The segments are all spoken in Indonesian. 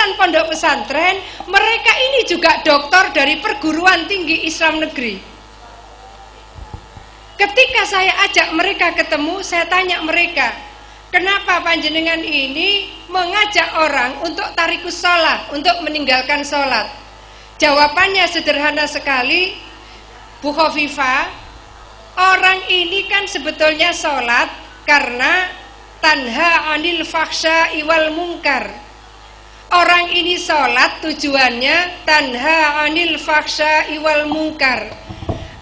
lulusan pondok pesantren, mereka ini juga doktor dari perguruan tinggi Islam negeri. Ketika saya ajak mereka ketemu, saya tanya mereka, kenapa panjenengan ini mengajak orang untuk tarikus sholat, untuk meninggalkan sholat? Jawabannya sederhana sekali, Bu Khofifah, orang ini kan sebetulnya sholat karena tanha anil fakhsya iwal mungkar. Orang ini sholat tujuannya tanha anil fakhsya iwal mungkar.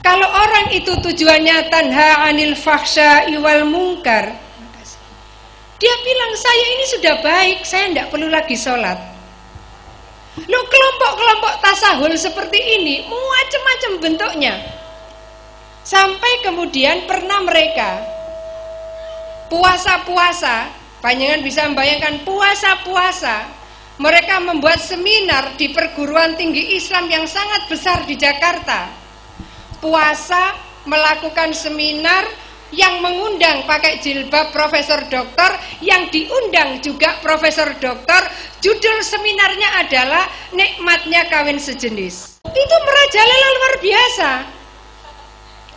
Kalau orang itu tujuannya tanha anil fakhsya iwal mungkar, dia bilang saya ini sudah baik, saya tidak perlu lagi sholat. Loh, kelompok-kelompok tasahul seperti ini macam-macam bentuknya. Sampai kemudian pernah mereka puasa-puasa, panjenengan bisa membayangkan puasa-puasa, mereka membuat seminar di perguruan tinggi Islam yang sangat besar di Jakarta. Puasa, melakukan seminar yang mengundang pakai jilbab profesor doktor, yang diundang juga profesor doktor. Judul seminarnya adalah nikmatnya kawin sejenis. Itu merajalela luar biasa.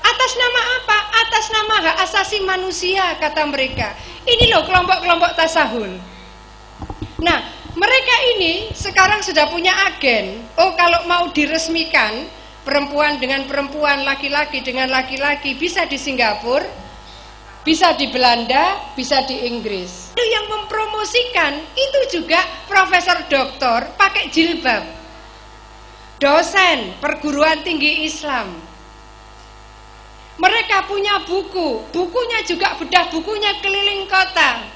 Atas nama apa? Atas nama hak asasi manusia, kata mereka. Ini loh kelompok-kelompok tasahul. Nah, mereka ini sekarang sudah punya agen. Oh, kalau mau diresmikan, perempuan dengan perempuan, laki-laki dengan laki-laki, bisa di Singapura, bisa di Belanda, bisa di Inggris. Yang mempromosikan itu juga profesor doktor pakai jilbab, dosen perguruan tinggi Islam. Mereka punya buku, bukunya juga bedah bukunya keliling kota.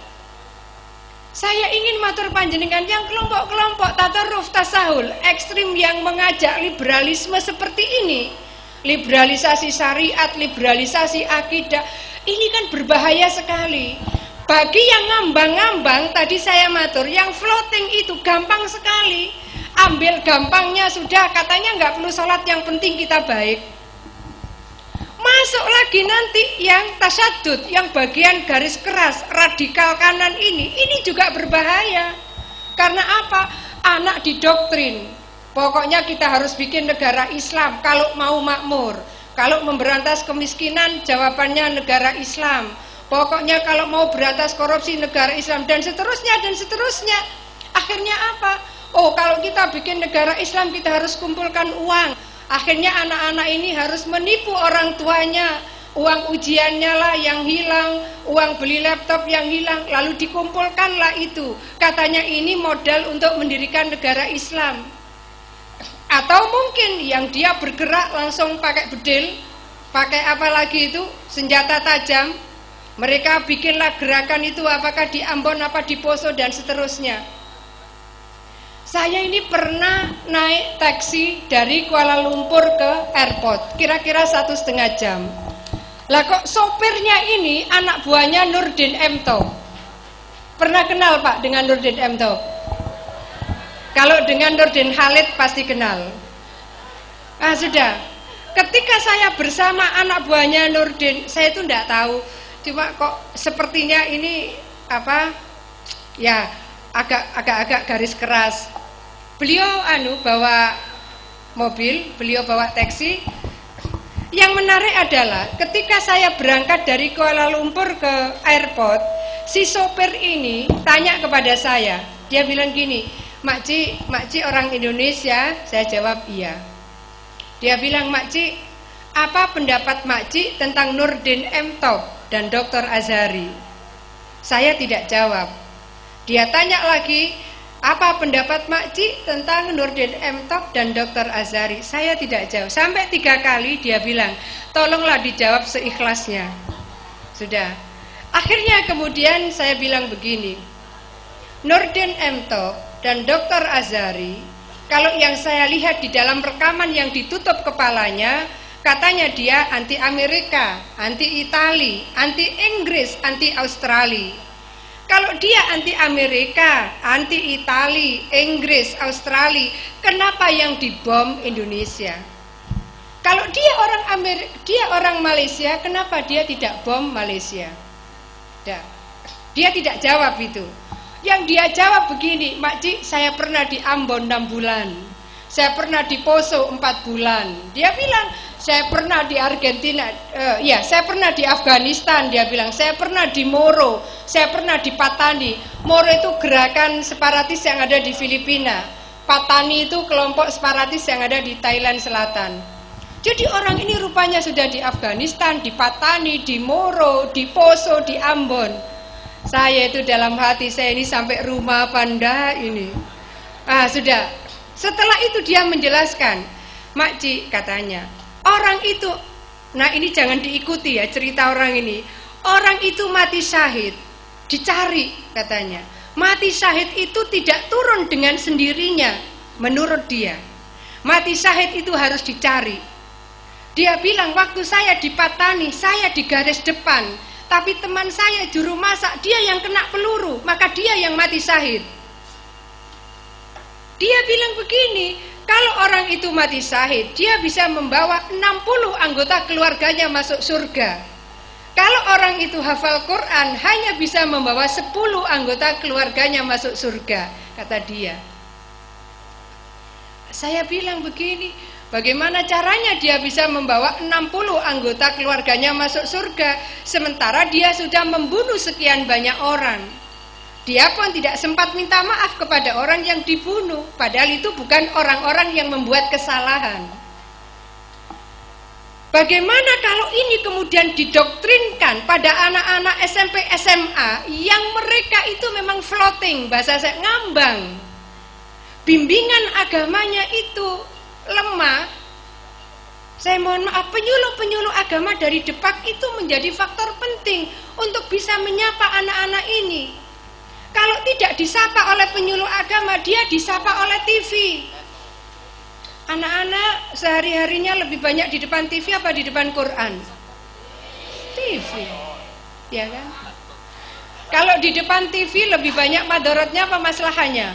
Saya ingin matur panjenengan yang kelompok-kelompok tataruf tasahul ekstrim yang mengajak liberalisme seperti ini, liberalisasi syariat, liberalisasi akidah, ini kan berbahaya sekali. Bagi yang ngambang-ngambang, tadi saya matur, yang floating itu gampang sekali. Ambil gampangnya sudah, katanya nggak perlu sholat, yang penting kita baik. Masuk lagi nanti yang tasyadud, yang bagian garis keras, radikal kanan ini juga berbahaya. Karena apa? Anak didoktrin, pokoknya kita harus bikin negara Islam kalau mau makmur. Kalau memberantas kemiskinan, jawabannya negara Islam. Pokoknya kalau mau berantas korupsi, negara Islam, dan seterusnya dan seterusnya. Akhirnya apa? Oh, kalau kita bikin negara Islam, kita harus kumpulkan uang. Akhirnya anak-anak ini harus menipu orang tuanya. Uang ujiannya lah yang hilang, uang beli laptop yang hilang, lalu dikumpulkanlah itu. Katanya ini modal untuk mendirikan negara Islam. Atau mungkin yang dia bergerak langsung pakai bedil, pakai apa lagi itu, senjata tajam. Mereka bikinlah gerakan itu, apakah di Ambon, apa di Poso, dan seterusnya. Saya ini pernah naik taksi dari Kuala Lumpur ke airport, kira-kira 1,5 jam. Lah kok sopirnya ini anak buahnya Nurdin Emto. Pernah kenal Pak dengan Nurdin Emto? Kalau dengan Nurdin Khalid pasti kenal. Ah sudah. Ketika saya bersama anak buahnya Nurdin, saya itu enggak tahu. Cuma kok sepertinya ini apa? Ya, agak garis keras. Beliau bawa mobil, beliau bawa taksi. Yang menarik adalah ketika saya berangkat dari Kuala Lumpur ke airport, si sopir ini tanya kepada saya. Dia bilang gini, Makci orang Indonesia? Saya jawab iya. Dia bilang, Makci, apa pendapat Makci tentang Nurdin Emto dan Dr. Azhari? Saya tidak jawab. Dia tanya lagi, apa pendapat Makci tentang Nurdin Emto dan Dr. Azhari? Saya tidak jawab. Sampai 3 kali dia bilang, tolonglah dijawab seikhlasnya. Sudah. Akhirnya kemudian saya bilang begini, Nurdin Emto dan Dr. Azhari, kalau yang saya lihat di dalam rekaman yang ditutup kepalanya, katanya dia anti Amerika, anti Itali, anti Inggris, anti Australia. Kalau dia anti Amerika, anti Itali, Inggris, Australia, kenapa yang dibom Indonesia? Kalau dia orang Malaysia, kenapa dia tidak bom Malaysia? Dia tidak jawab itu. Yang dia jawab begini, Makcik, saya pernah di Ambon 6 bulan, saya pernah di Poso 4 bulan. Dia bilang, saya pernah di Argentina, saya pernah di Afghanistan. Dia bilang, saya pernah di Moro, saya pernah di Patani. Moro itu gerakan separatis yang ada di Filipina, Patani itu kelompok separatis yang ada di Thailand Selatan. Jadi orang ini rupanya sudah di Afghanistan, di Patani, di Moro, di Poso, di Ambon. Saya itu dalam hati saya ini sampai rumah apa enggak ini. Sudah. Setelah itu dia menjelaskan, Makcik katanya, orang itu, nah ini jangan diikuti ya cerita orang ini. Orang itu mati syahid, dicari katanya. Mati syahid itu tidak turun dengan sendirinya, menurut dia. Mati syahid itu harus dicari. Dia bilang, waktu saya di Patani, saya di garis depan. Tapi teman saya juru masak, dia yang kena peluru, maka dia yang mati syahid. Dia bilang begini, kalau orang itu mati syahid, dia bisa membawa 60 anggota keluarganya masuk surga. Kalau orang itu hafal Quran, hanya bisa membawa 10 anggota keluarganya masuk surga, kata dia. Saya bilang begini, bagaimana caranya dia bisa membawa 60 anggota keluarganya masuk surga, sementara dia sudah membunuh sekian banyak orang. Dia pun tidak sempat minta maaf kepada orang yang dibunuh, padahal itu bukan orang-orang yang membuat kesalahan. Bagaimana kalau ini kemudian didoktrinkan pada anak-anak SMP SMA yang mereka itu memang floating, bahasa saya ngambang, bimbingan agamanya itu lemah. Saya mohon maaf, penyuluh-penyuluh agama dari Depak itu menjadi faktor penting untuk bisa menyapa anak-anak ini. Kalau tidak disapa oleh penyuluh agama, dia disapa oleh TV. Anak-anak sehari-harinya lebih banyak di depan TV apa di depan Quran? TV, ya kan? Kalau di depan TV lebih banyak madorotnya apa maslahannya?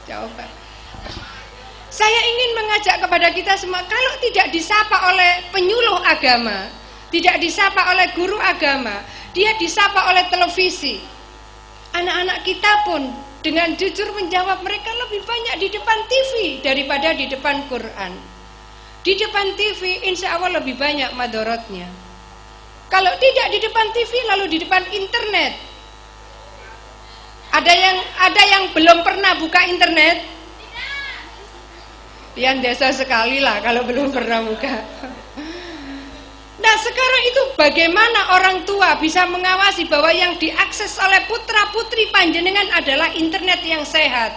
Coba. Saya ingin mengajak kepada kita semua, kalau tidak disapa oleh penyuluh agama, tidak disapa oleh guru agama, dia disapa oleh televisi. Anak-anak kita pun dengan jujur menjawab, mereka lebih banyak di depan TV daripada di depan Quran. Di depan TV insya Allah lebih banyak madorotnya. Kalau tidak di depan TV, lalu di depan internet. Ada yang belum pernah buka internet? Yang desa sekali lah kalau belum pernah buka. Nah sekarang itu bagaimana orang tua bisa mengawasi bahwa yang diakses oleh putra-putri panjenengan adalah internet yang sehat.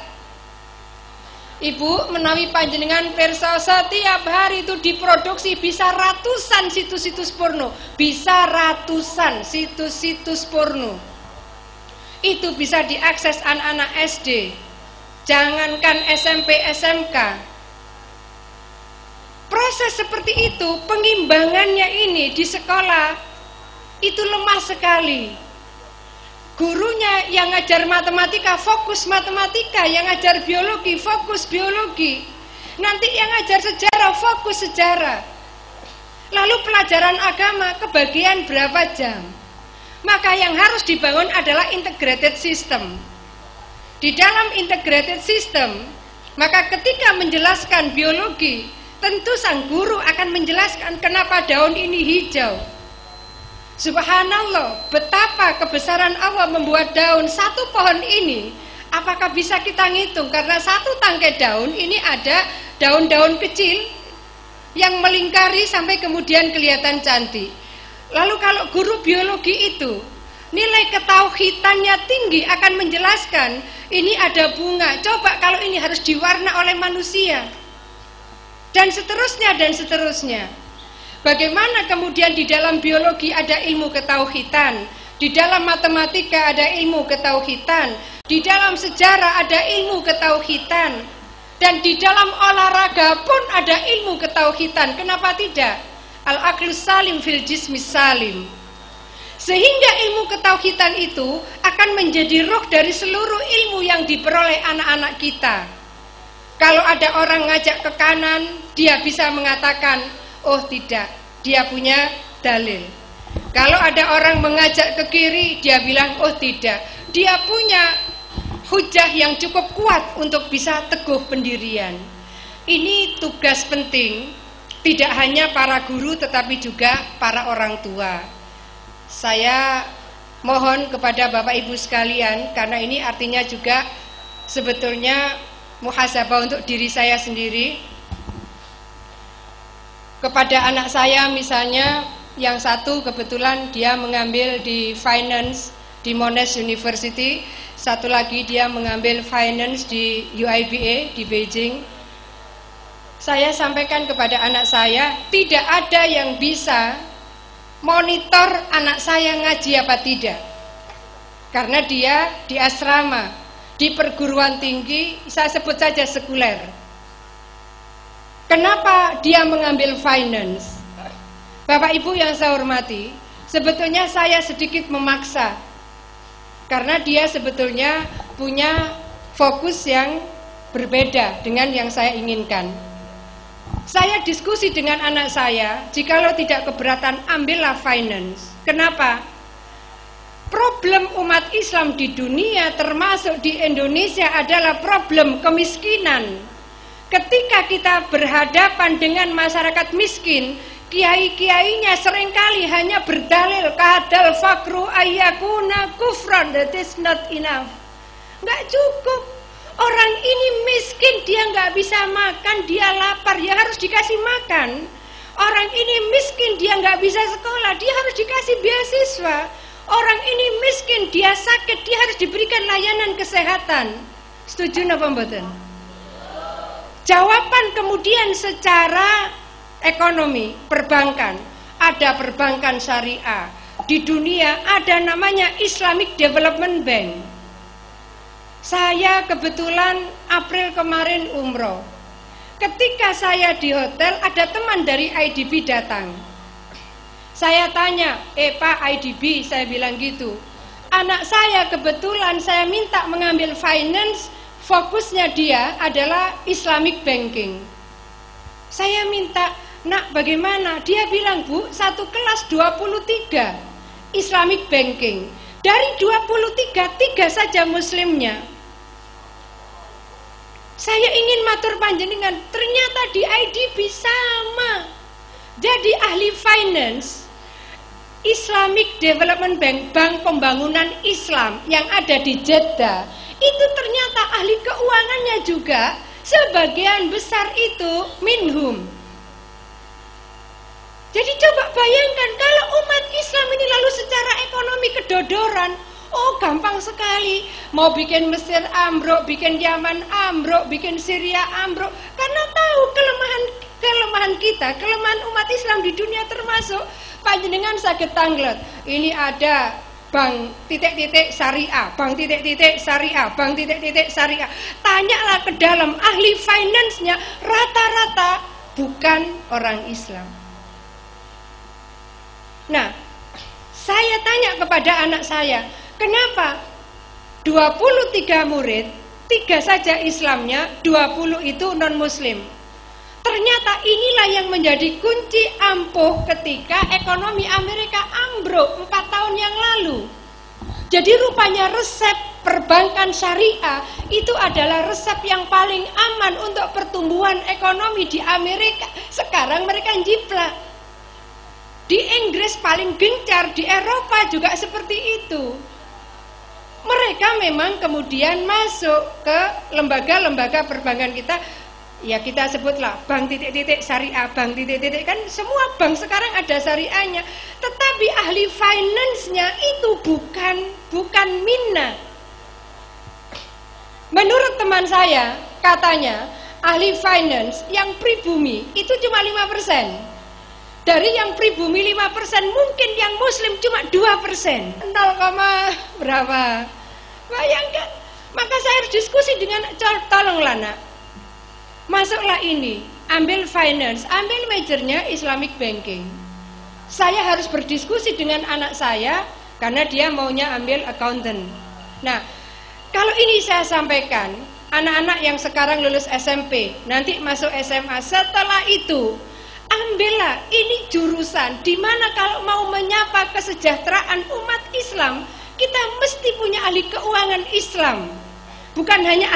Ibu menawi panjenengan pirsa setiap hari itu diproduksi bisa ratusan situs-situs porno. Bisa ratusan situs-situs porno. Itu bisa diakses anak-anak SD. Jangankan SMP, SMK. Proses seperti itu, pengimbangannya ini di sekolah itu lemah sekali. Gurunya yang ngajar matematika fokus matematika, yang ngajar biologi fokus biologi, nanti yang ngajar sejarah fokus sejarah. Lalu pelajaran agama kebagian berapa jam? Maka yang harus dibangun adalah integrated system. Di dalam integrated system, maka ketika menjelaskan biologi, tentu sang guru akan menjelaskan kenapa daun ini hijau. Subhanallah, betapa kebesaran Allah membuat daun satu pohon ini. Apakah bisa kita ngitung? Karena satu tangkai daun ini ada daun-daun kecil yang melingkari sampai kemudian kelihatan cantik. Lalu kalau guru biologi itu nilai ketauhidannya tinggi, akan menjelaskan ini ada bunga, coba kalau ini harus diwarna oleh manusia. Dan seterusnya dan seterusnya. Bagaimana kemudian di dalam biologi ada ilmu ketauhidan, di dalam matematika ada ilmu ketauhidan, di dalam sejarah ada ilmu ketauhidan, dan di dalam olahraga pun ada ilmu ketauhidan. Kenapa tidak? Al-aqlus salim fil jismis salim. Sehingga ilmu ketauhidan itu akan menjadi ruh dari seluruh ilmu yang diperoleh anak-anak kita. Kalau ada orang ngajak ke kanan, dia bisa mengatakan, oh tidak, dia punya dalil. Kalau ada orang mengajak ke kiri, dia bilang, oh tidak, dia punya hujah yang cukup kuat untuk bisa teguh pendirian. Ini tugas penting, tidak hanya para guru tetapi juga para orang tua. Saya mohon kepada Bapak Ibu sekalian, karena ini artinya juga sebetulnya muhasabah untuk diri saya sendiri. Kepada anak saya misalnya, yang satu kebetulan dia mengambil di finance di Monash University, satu lagi dia mengambil finance di UIBA di Beijing. Saya sampaikan kepada anak saya, tidak ada yang bisa monitor anak saya ngaji apa tidak, karena dia di asrama, di perguruan tinggi, saya sebut saja sekuler. Kenapa dia mengambil finance? Bapak Ibu yang saya hormati, sebetulnya saya sedikit memaksa, karena dia sebetulnya punya fokus yang berbeda dengan yang saya inginkan. Saya diskusi dengan anak saya, jikalau tidak keberatan ambillah finance. Kenapa? Problem umat Islam di dunia termasuk di Indonesia adalah problem kemiskinan. Ketika kita berhadapan dengan masyarakat miskin, kiai-kiainya seringkali hanya berdalil kadal fakru ayyakuna kufran, that is not enough. Nggak cukup. Orang ini miskin, dia nggak bisa makan, dia lapar, ya harus dikasih makan. Orang ini miskin, dia nggak bisa sekolah, dia harus dikasih beasiswa. Orang ini miskin, dia sakit, dia harus diberikan layanan kesehatan. Setuju napa mboten? Jawaban kemudian secara ekonomi, perbankan. Ada perbankan syariah. Di dunia ada namanya Islamic Development Bank. Saya kebetulan April kemarin umroh. Ketika saya di hotel, ada teman dari IDB datang. Saya tanya, Pak IDB, saya bilang gitu. Anak saya kebetulan saya minta mengambil finance, fokusnya dia adalah Islamic Banking. Saya minta, nak bagaimana? Dia bilang, Bu, satu kelas 23 Islamic Banking. Dari 23, 3 saja muslimnya. Saya ingin matur panjenengan, ternyata di IDB sama. Jadi ahli finance, Islamic Development Bank, Bank Pembangunan Islam yang ada di Jeddah, itu ternyata ahli keuangannya juga, sebagian besar itu minhum. Jadi coba bayangkan kalau umat Islam ini lalu secara ekonomi kedodoran, oh gampang sekali, mau bikin Mesir ambruk, bikin Yaman ambruk, bikin Syria ambruk, karena tahu kelemahan kita, kelemahan umat Islam di dunia termasuk panjenengan sakit tanglet. Ini ada bank titik-titik syariah, bank titik-titik syariah, bank titik-titik syariah. Tanyalah ke dalam ahli finance-nya, rata-rata bukan orang Islam. Nah, saya tanya kepada anak saya, kenapa 23 murid, 3 saja Islamnya, 20 itu non-muslim? Ternyata inilah yang menjadi kunci ampuh ketika ekonomi Amerika ambruk 4 tahun yang lalu. Jadi rupanya resep perbankan syariah itu adalah resep yang paling aman untuk pertumbuhan ekonomi di Amerika. Sekarang mereka jiplak. Di Inggris paling gencar, di Eropa juga seperti itu. Mereka memang kemudian masuk ke lembaga-lembaga perbankan kita, ya kita sebutlah bank titik-titik syariah, bank titik-titik, kan semua bank sekarang ada syariahnya. Tetapi ahli finance-nya itu bukan minna. Menurut teman saya, katanya ahli finance yang pribumi itu cuma 5%. Dari yang pribumi 5%, mungkin yang muslim cuma 2%. 0, berapa? Bayangkan. Maka saya harus diskusi dengan, tolonglah nak, masuklah ini, ambil finance, ambil majornya Islamic Banking. Saya harus berdiskusi dengan anak saya, karena dia maunya ambil accountant. Nah, kalau ini saya sampaikan, anak-anak yang sekarang lulus SMP, nanti masuk SMA, setelah itu ambillah ini jurusan di mana kalau mau menyapa kesejahteraan umat Islam, kita mesti punya ahli keuangan Islam, bukan hanya